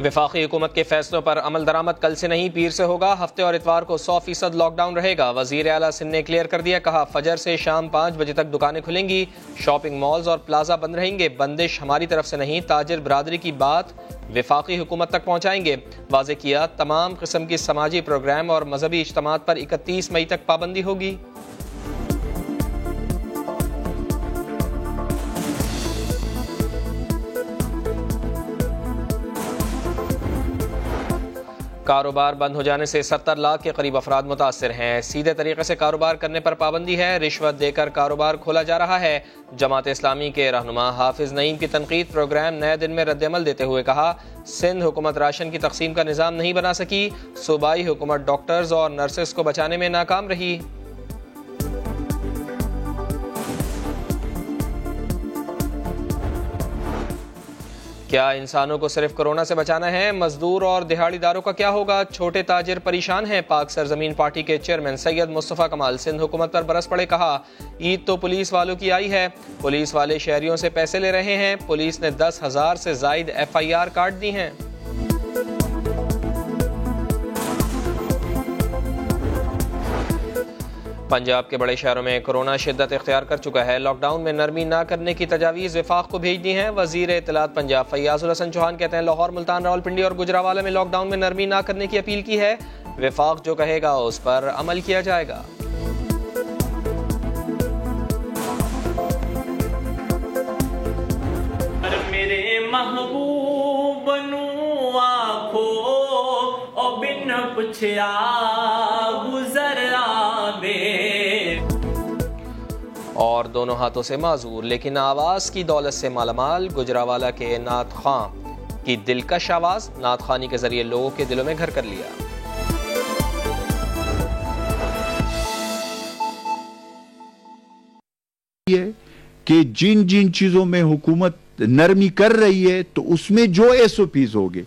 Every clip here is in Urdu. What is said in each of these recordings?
وفاقی حکومت کے فیصلوں پر عمل درآمد کل سے نہیں پیر سے ہوگا، ہفتے اور اتوار کو 100% لاک ڈاؤن رہے گا۔ وزیر اعلیٰ سندھ نے کلیئر کر دیا، کہا فجر سے شام 5 بجے تک دکانیں کھلیں گی، شاپنگ مالز اور پلازا بند رہیں گے، بندش ہماری طرف سے نہیں، تاجر برادری کی بات وفاقی حکومت تک پہنچائیں گے۔ واضح کیا تمام قسم کی سماجی پروگرام اور مذہبی اجتماعات پر 31 مئی تک پابندی ہوگی۔ کاروبار بند ہو جانے سے 70 لاکھ کے قریب افراد متاثر ہیں، سیدھے طریقے سے کاروبار کرنے پر پابندی ہے، رشوت دے کر کاروبار کھولا جا رہا ہے۔ جماعت اسلامی کے رہنما حافظ نعیم کی تنقید، پروگرام نئے دن میں رد عمل دیتے ہوئے کہا سندھ حکومت راشن کی تقسیم کا نظام نہیں بنا سکی، صوبائی حکومت ڈاکٹرز اور نرسز کو بچانے میں ناکام رہی۔ کیا انسانوں کو صرف کورونا سے بچانا ہے؟ مزدور اور دہاڑی داروں کا کیا ہوگا؟ چھوٹے تاجر پریشان ہیں۔ پاک سرزمین پارٹی کے چیئرمین سید مصطفیٰ کمال سندھ حکومت پر برس پڑے، کہا عید تو پولیس والوں کی آئی ہے، پولیس والے شہریوں سے پیسے لے رہے ہیں، پولیس نے 10,000 سے زائد FIR کاٹ دی ہیں۔ پنجاب کے بڑے شہروں میں کورونا شدت اختیار کر چکا ہے، لاک ڈاؤن میں نرمی نہ کرنے کی تجاویز وفاق کو بھیج دی ہیں۔ وزیر اطلاعات پنجاب فیاض الحسن چوہان کہتے ہیں لاہور، ملتان، راولپنڈی اور گجرانوالہ میں لاک ڈاؤن میں نرمی نہ کرنے کی اپیل کی ہے، وفاق جو کہے گا اس پر عمل کیا جائے گا۔ میرے محبوب نو آکھو او بن پچھیا گزر آوے، اور دونوں ہاتھوں سے معذور لیکن آواز کی دولت سے مالا مال، گجرانوالہ کے نعت خواں کی دلکش آواز، نعت خوانی کے ذریعے لوگوں کے دلوں میں گھر کر لیا۔ کہ جن جن چیزوں میں حکومت نرمی کر رہی ہے تو اس میں جو SOPs ہوگے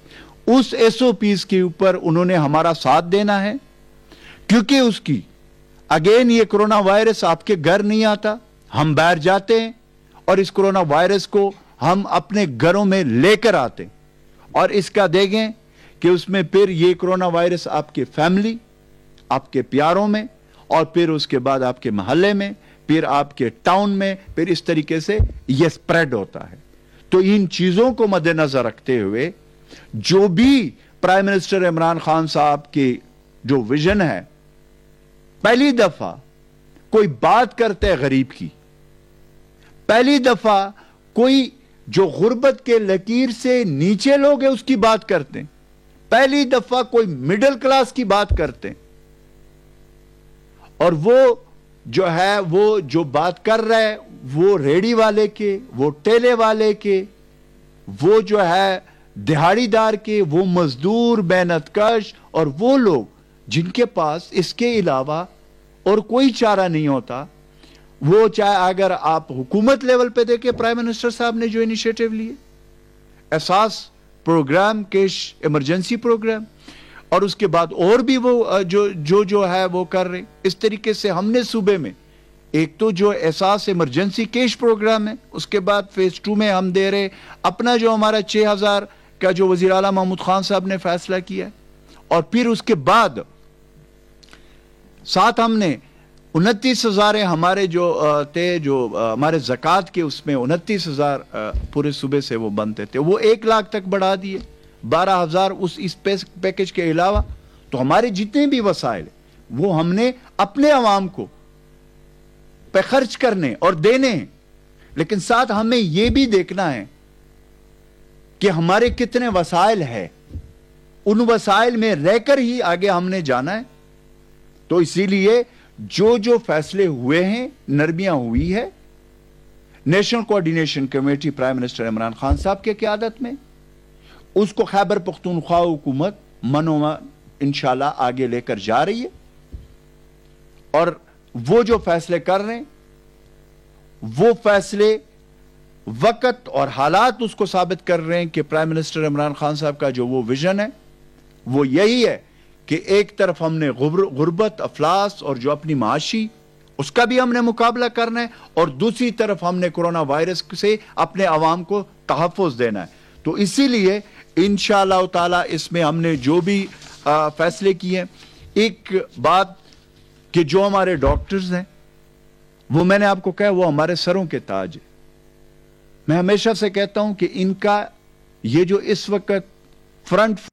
اس SOPs کے اوپر انہوں نے ہمارا ساتھ دینا ہے، کیونکہ اس کی اگین یہ کرونا وائرس آپ کے گھر نہیں آتا، ہم باہر جاتے ہیں اور اس کرونا وائرس کو ہم اپنے گھروں میں لے کر آتے ہیں، اور اس کا دیکھیں کہ اس میں پھر یہ کرونا وائرس آپ کے فیملی، آپ کے پیاروں میں، اور پھر اس کے بعد آپ کے محلے میں، پھر آپ کے ٹاؤن میں، پھر اس طریقے سے یہ سپریڈ ہوتا ہے۔ تو ان چیزوں کو مد نظر رکھتے ہوئے جو بھی پرائم منسٹر عمران خان صاحب کی جو ویژن ہے، پہلی دفعہ کوئی بات کرتے غریب کی، پہلی دفعہ کوئی جو غربت کے لکیر سے نیچے لوگ ہیں اس کی بات کرتے ہیں، پہلی دفعہ کوئی مڈل کلاس کی بات کرتے ہیں، اور وہ جو ہے وہ جو بات کر رہا ہے وہ ریڑی والے کے، وہ ٹیلے والے کے، وہ جو ہے دہاڑی دار کے، وہ مزدور محنت کش، اور وہ لوگ جن کے پاس اس کے علاوہ اور کوئی چارہ نہیں ہوتا، وہ چاہے اگر آپ حکومت لیول پہ دیکھیں پرائم منسٹر صاحب نے جو انیشیٹو لیے، احساس پروگرام، کیش ایمرجنسی پروگرام، اور اس کے بعد اور بھی وہ جو ہے وہ کر رہے، اس طریقے سے ہم نے صوبے میں ایک تو جو احساس ایمرجنسی کیش پروگرام ہے، اس کے بعد فیز 2 میں ہم دے رہے اپنا جو ہمارا 6,000 کا جو وزیر اعلیٰ محمود خان صاحب نے فیصلہ کیا ہے، اور پھر اس کے بعد ساتھ ہم نے 29,000 ہمارے جو تھے، جو ہمارے زکوٰۃ کے اس میں 29,000 پورے صوبے سے وہ بنتے تھے، وہ 1 لاکھ تک بڑھا دیے، 12,000 اس پیکج کے علاوہ۔ تو ہمارے جتنے بھی وسائل وہ ہم نے اپنے عوام کو پہ خرچ کرنے اور دینے ہیں، لیکن ساتھ ہمیں یہ بھی دیکھنا ہے کہ ہمارے کتنے وسائل ہیں، ان وسائل میں رہ کر ہی آگے ہم نے جانا ہے۔ تو اسی لیے جو فیصلے ہوئے ہیں، نرمیاں ہوئی ہے، national coordination committee prime minister Imran Khan صاحب کے قیادت میں، اس کو خیبر پختونخوا حکومت منومن انشاءاللہ آگے لے کر جا رہی ہے، اور وہ جو فیصلے کر رہے ہیں وہ فیصلے وقت اور حالات اس کو ثابت کر رہے ہیں کہ پرائم منسٹر عمران خان صاحب کا جو وہ ویژن ہے وہ یہی ہے کہ ایک طرف ہم نے غربت، افلاس اور جو اپنی معاشی اس کا بھی ہم نے مقابلہ کرنا ہے، اور دوسری طرف ہم نے کرونا وائرس سے اپنے عوام کو تحفظ دینا ہے۔ تو اسی لیے انشاءاللہ تعالی اس میں ہم نے جو بھی فیصلے کیے ہیں، ایک بات کہ جو ہمارے ڈاکٹرز ہیں وہ میں نے آپ کو کہا وہ ہمارے سروں کے تاج ہے. میں ہمیشہ سے کہتا ہوں کہ ان کا یہ جو اس وقت فرنٹ